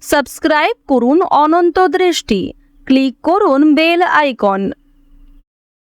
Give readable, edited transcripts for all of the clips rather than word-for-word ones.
Subscribe করুন অনন্ত দৃষ্টি, click করুন বেল আইকন।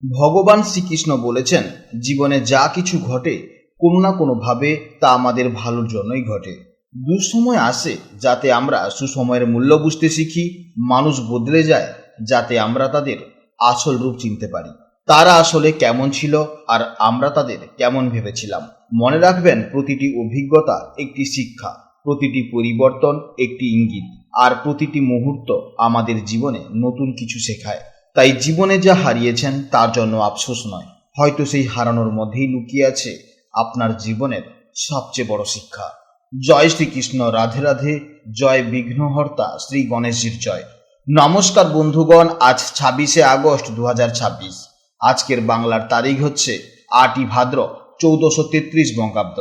ভগবান শ্রীকৃষ্ণ বলেছেন, জীবনে যা কিছু ঘটে কোনো না কোনোভাবে তা আমাদের ভালোর জন্যই ঘটে। দুঃসময় আসে যাতে আমরা সুসময়ের মূল্য বুঝতে শিখি, মানুষ বদলে যায় যাতে আমরা তাদের আসল রূপ চিনতে পারি। তারা আসলে কেমন ছিল আর আমরা তাদের কেমন ভেবেছিলাম। মনে রাখবেন, প্রতিটি অভিজ্ঞতা একটি শিক্ষা, প্রতিটি পরিবর্তন একটি ইঙ্গিত, আর প্রতিটি মুহূর্ত আমাদের জীবনে নতুন কিছু শেখায়। তাই জীবনে যা হারিয়েছেন তার জন্য আফসোস নয়, হয়তো সেই হারানোর মধ্যেই লুকিয়ে আছে আপনার জীবনের সবচেয়ে বড় শিক্ষা। জয় শ্রীকৃষ্ণ, রাধে রাধে, জয় বিঘ্নহর্তা শ্রী গণেশজির জয়। নমস্কার বন্ধুগণ, আজ 26শে আগস্ট 2026। আজকের বাংলার তারিখ হচ্ছে 8ই ভাদ্র 1433 বঙ্গাব্দ।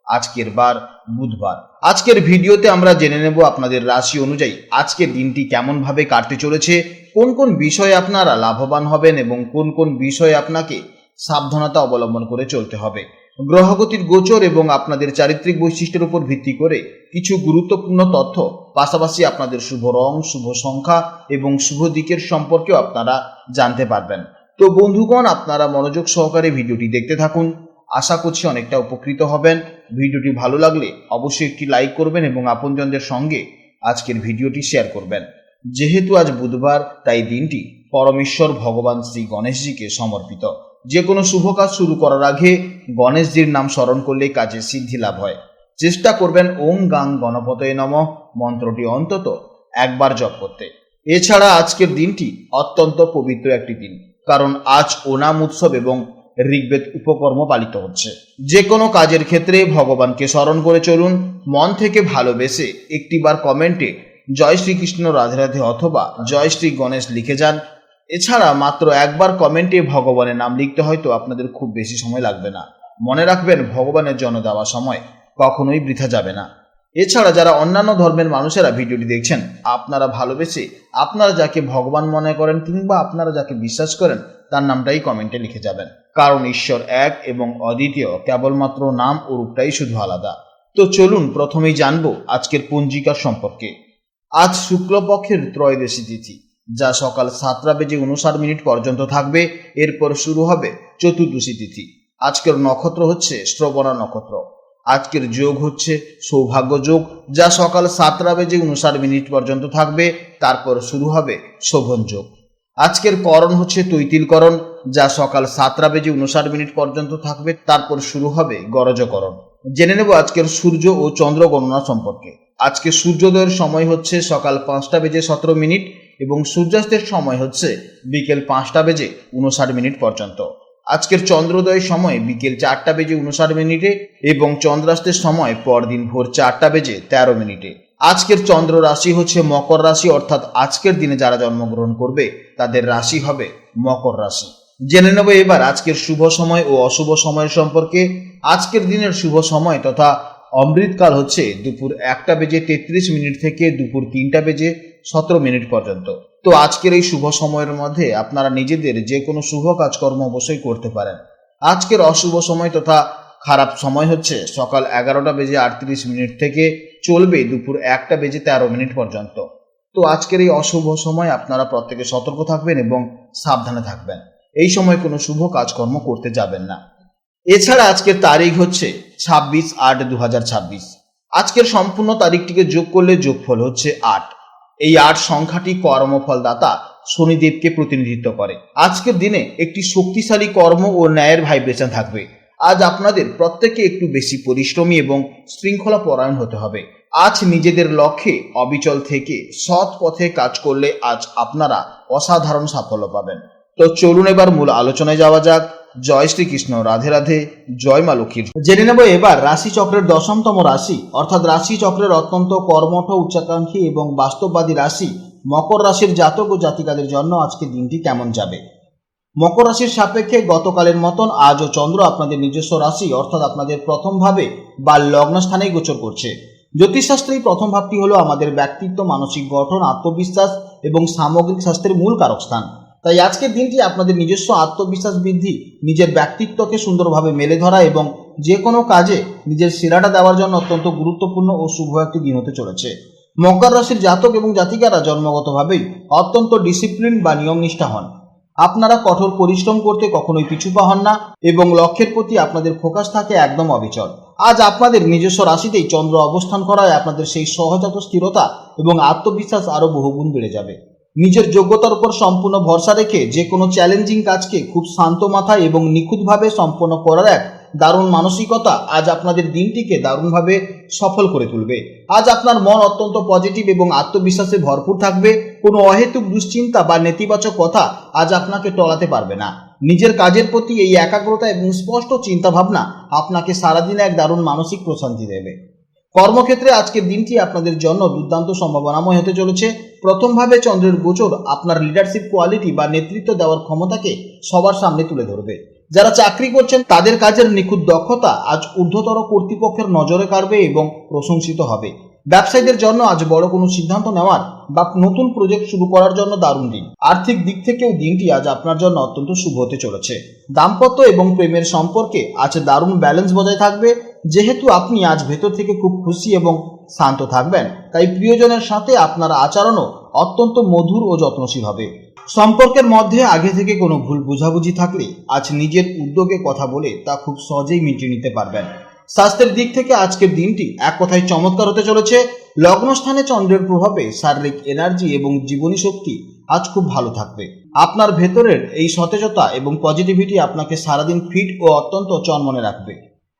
আজকের বার বুধবার। আজকের ভিডিওতে আমরা জেনে নেব আপনাদের রাশি অনুযায়ী আজকের দিনটি কেমন ভাবে কাটতে চলেছে, কোন কোন বিষয়ে আপনারা লাভবান হবেন এবং কোন কোন বিষয়ে আপনাকে সাবধানতা অবলম্বন করে চলতে হবে। গ্রহগতির গোচর এবং আপনাদের চারিত্রিক বৈশিষ্ট্যের উপর ভিত্তি করে কিছু গুরুত্বপূর্ণ তথ্য, পাশাপাশি আপনাদের শুভ রং, শুভ সংখ্যা এবং শুভ দিকের সম্পর্কেও আপনারা জানতে পারবেন। তো বন্ধুগণ, আপনারা মনোযোগ সহকারে ভিডিওটি দেখতে থাকুন। আশা করছি অনেকটা উপকৃত হবেন। ভিডিওটি ভালো লাগলে অবশ্যই একটি লাইক করবেন এবং আপনজনদের সঙ্গে আজকের ভিডিওটি শেয়ার করবেন। যেহেতু আজ বুধবার, তাই দিনটি পরমেশ্বর ভগবান শ্রী গণেশজিকে সমর্পিত। যে কোনো শুভ কাজ শুরু করার আগে গণেশজির নাম স্মরণ করলে কাজে সিদ্ধি লাভ হয়। চেষ্টা করবেন ওম গাং গণপতয়ে নমঃ মন্ত্রটি অন্তত একবার জপ করতে। এছাড়া আজকের দিনটি অত্যন্ত পবিত্র একটি দিন, কারণ আজ ওনাম উৎসব এবং ঋগ্বেদ উপকর্ম পালিত হচ্ছে। যে কোনো কাজের ক্ষেত্রে ভগবানকে স্মরণ করে চলুন। মন থেকে ভালোবেসে একটিবার কমেন্টে জয় শ্রীকৃষ্ণ, রাধে রাধে অথবা জয় শ্রী গণেশ লিখে যান। এছাড়া মাত্র একবার কমেন্টে ভগবানের নাম লিখতে হয়তো আপনাদের খুব বেশি সময় লাগবে না। মনে রাখবেন, ভগবানের জন্য দেওয়া সময় কখনোই বৃথা যাবে না। এছাড়া যারা অন্যান্য ধর্মের মানুষেরা ভিডিওটি দেখছেন, আপনারা ভালোবেসে আপনারা যাকে ভগবান মনে করেন কিংবা আপনারা যাকে বিশ্বাস করেন তার নামটাই কমেন্টে লিখে যাবেন, কারণ ঈশ্বর এক এবং অদ্বিতীয়, কেবলমাত্র নাম ও রূপটাই শুধু আলাদা। তো চলুন প্রথমেই জানবো আজকের পঞ্জিকার সম্পর্কে। আজ শুক্লপক্ষের ত্রয়োদশী তিথি, যা সকাল 7:59 পর্যন্ত থাকবে। এরপর শুরু হবে চতুর্দশী তিথি। আজকের নক্ষত্র হচ্ছে শ্রবণা নক্ষত্র। আজকের যোগ হচ্ছে সৌভাগ্য যোগ, যা সকাল 7:59 পর্যন্ত থাকবে। তারপর শুরু হবে শোভন যোগ। আজকের করণ হচ্ছে তৈতিলকরণ, যা সকাল 7:59 পর্যন্ত থাকবে। তারপর শুরু হবে গরজকরণ। জেনে নেব আজকের সূর্য ও চন্দ্র গণনা সম্পর্কে। আজকে সূর্যোদয়ের সময় হচ্ছে সকাল 5:17 এবং সূর্যাস্তের সময় হচ্ছে বিকেল 5:59 পর্যন্ত। আজকের চন্দ্রোদয়ের সময় বিকেল 4:59 এবং চন্দ্রাস্তের সময় পরদিন ভোর 4:13। আজকের চন্দ্র রাশি হচ্ছে মকর রাশি, অর্থাৎ আজকের দিনে যারা জন্মগ্রহণ করবে তাদের রাশি হবে মকর রাশি। জেনে নেব এবার আজকের শুভ সময় ও অশুভ সময়ের সম্পর্কে। আজকের দিনের শুভ সময় তথা অমৃতকাল হচ্ছে দুপুর 1:33 থেকে দুপুর 3:17 পর্যন্ত। তো আজকের এই শুভ সময়ের মধ্যে আপনারা নিজেদের যে কোনো শুভ কাজকর্ম অবশ্যই করতে পারেন। আজকের অশুভ সময় তথা খারাপ সময় হচ্ছে সকাল 11:38 থেকে চলবে দুপুর 1:13 পর্যন্ত। তো আজকের এই অশুভ সময় আপনারা প্রত্যেকে সতর্ক থাকবেন এবং সাবধানে থাকবেন। এই সময় কোনো শুভ কাজকর্ম করতে যাবেন না। এছাড়া আজকের তারিখ হচ্ছে 26/8/2026। আজকের সম্পূর্ণ তারিখটিকে যোগ করলে যোগফল হচ্ছে 8। এই 8 সংখ্যাটি কর্মফলদাতা শনিদেবকে প্রতিনিধিত্ব করে। আজকের দিনে একটি শক্তিশালী কর্ম ও ন্যায়ের ভাইব্রেশন থাকবে। আজ আপনাদের প্রত্যেকে একটু বেশি পরিশ্রমী এবং শৃঙ্খলা পরায়ণ হতে হবে। আজ নিজেদের লক্ষ্যে অবিচল থেকে সৎ পথে কাজ করলে আজ আপনারা অসাধারণ সাফল্য পাবেন। তো চলুন এবার মূল আলোচনায় যাওয়া যাক। জয় শ্রীকৃষ্ণ, রাধে রাধে, জয় মা লক্ষ্মীর। জেনে নেব এবার রাশি চক্রের 10তম রাশি, অর্থাৎ রাশি চক্রের অত্যন্ত কর্মঠ, উচ্চাকাঙ্ক্ষী এবং বাস্তববাদী রাশি মকর রাশির জাতক ও জাতিকাদের জন্য আজকের দিনটি কেমন যাবে। মকর রাশির সাপেক্ষে গতকালের মতন আজও চন্দ্র আপনাদের নিজস্ব রাশি অর্থাৎ আপনাদের প্রথম ভাবে বা লগ্ন স্থানেই গোচর করছে। জ্যোতিষশাস্ত্রে প্রথম ভাবটি হলো আমাদের ব্যক্তিত্ব, মানসিক গঠন, আত্মবিশ্বাস এবং সামগ্রিক স্বাস্থ্যের মূল কারক স্থান। তাই আজকের দিনটি আপনাদের নিজস্ব আত্মবিশ্বাস বৃদ্ধি, নিজের ব্যক্তিত্বকে সুন্দরভাবে মেলে ধরা এবং যে কোনো কাজে নিজের সেরাটা দেওয়ার জন্য অত্যন্ত গুরুত্বপূর্ণ ও শুভ একটি দিন হতে চলেছে। মকর রাশির জাতক এবং জাতিকারা জন্মগতভাবেই অত্যন্ত ডিসিপ্লিন বা নিয়মনিষ্ঠা হন। আপনারা কঠোর পরিশ্রম করতে কখনোই পিছুপা হন না এবং লক্ষ্যের প্রতি আপনাদের ফোকাস থাকে একদম অবিচল। আজ আপনাদের নিজস্ব রাশিতেই চন্দ্র অবস্থান করায় আপনাদের সেই সহজাত স্থিরতা এবং আত্মবিশ্বাস আরো বহুগুণ বেড়ে যাবে। নিজের যোগ্যতার উপর সম্পূর্ণ ভরসা রেখে যে কোনো চ্যালেঞ্জিং কাজকে খুব শান্ত মাথায় এবং নিখুঁতভাবে সম্পন্ন করার এক দারুণ মানসিকতা আজ আপনাদের দিনটিকে দারুণভাবে সফল করে তুলবে। আজ আপনার মন অত্যন্ত পজিটিভ এবং আত্মবিশ্বাসে ভরপুর থাকবে। কোনো অহেতুক দুশ্চিন্তা বা নেতিবাচক কথা আজ আপনাকে টলাতে পারবে না। নিজের কাজের প্রতি এই একাগ্রতা এবং স্পষ্ট চিন্তাভাবনা আপনাকে সারাদিনে এক দারুণ মানসিক প্রশান্তি দেবে। কর্মক্ষেত্রে আজকের দিনটি আপনাদের জন্য দুর্দান্ত সম্ভাবনাময় হতে চলেছে। প্রথমভাবে চন্দ্রের গোচর আপনার লিডারশিপ কোয়ালিটি বা নেতৃত্ব দেওয়ার ক্ষমতাকে সবার সামনে তুলে ধরবে। যারা চাকরি করছেন তাদের কাজের নিখুঁত দক্ষতা আজ ঊর্ধ্বতর কর্তৃপক্ষের নজরে কাড়বে এবং প্রশংসিত হবে। ব্যবসায়ীদের জন্য আজ বড় কোনো সিদ্ধান্ত নেওয়ার বা নতুন প্রজেক্ট শুরু করার জন্য দারুণ দিন। আর্থিক দিক থেকেও দিনটি আজ আপনার জন্য অত্যন্ত শুভ হতে চলেছে। দাম্পত্য এবং প্রেমের সম্পর্কে আজ দারুণ ব্যালেন্স বজায় থাকবে। যেহেতু আপনি আজ ভেতর থেকে খুব খুশি এবং শান্ত থাকবেন, তাই প্রিয়জনের সাথে আপনার আচরণও অত্যন্ত মধুর ও যত্নশীল হবে। সম্পর্কের মধ্যে আগে থেকে কোনো ভুল বোঝাবুঝি থাকলে আজ নিজের উদ্যোগে কথা বলে তা খুব সহজেই মিটিয়ে নিতে পারবেন। স্বাস্থ্যের দিক থেকে আজকের দিনটি এক কথায় চমৎকার হতে চলেছে। লগ্নস্থানে চন্দ্রের প্রভাবে শারীরিক এনার্জি এবং জীবনী শক্তি আজ খুব ভালো থাকবে। আপনার ভেতরের এই সতেজতা এবং পজিটিভিটি আপনাকে সারাদিন ফিট ও অত্যন্ত চনমনে রাখবে।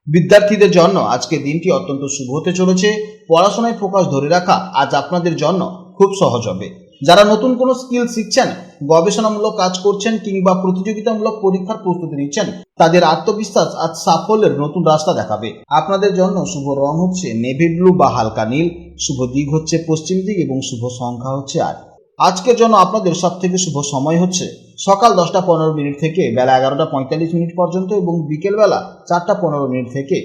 বিদ্যার্থীদের জন্য আজকের দিনটি অত্যন্ত শুভ হতে চলেছে। পড়াশোনায় ফোকাস ধরে রাখা আজ আপনাদের জন্য খুব সহজ হবে। যারা নতুন কোনো স্কিল শিখছেন, গবেষণামূলক কাজ করছেন কিংবা প্রতিযোগিতামূলক পরীক্ষার প্রস্তুতি নিচ্ছেন, তাদের আত্মবিশ্বাস আজ সাফল্যের নতুন রাস্তা দেখাবে। আপনাদের জন্য শুভ রং হচ্ছে নেভি ব্লু বা হালকা নীল, শুভ দিক হচ্ছে পশ্চিম দিক এবং শুভ সংখ্যা হচ্ছে 8। আজকের জন্য আপনাদের সব থেকে শুভ সময় হচ্ছে সকাল 10:15 থেকে বেলা 11:45 পর্যন্ত এবং বিকেলবেলা 4:15 থেকে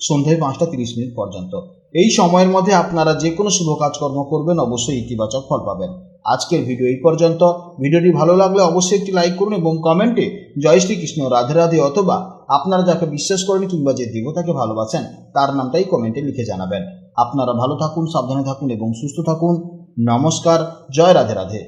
সন্ধ্যায় 5:30 পর্যন্ত। এই সময়ের মধ্যে আপনারা যে কোনো শুভ কাজকর্ম করবেন, অবশ্যই ইতিবাচক ফল পাবেন। আজকের ভিডিও এই পর্যন্ত। ভিডিওটি ভালো লাগলে অবশ্যই একটি লাইক করুন এবং কমেন্টে জয় শ্রীকৃষ্ণ, রাধে রাধে অথবা আপনারা যাকে বিশ্বাস করেন কিংবা যে দেবতাকে ভালোবাসেন তার নামটাই কমেন্টে লিখে জানাবেন। আপনারা ভালো থাকুন, সাবধানে থাকুন এবং সুস্থ থাকুন। নমস্কার, জয় রাধে রাধে।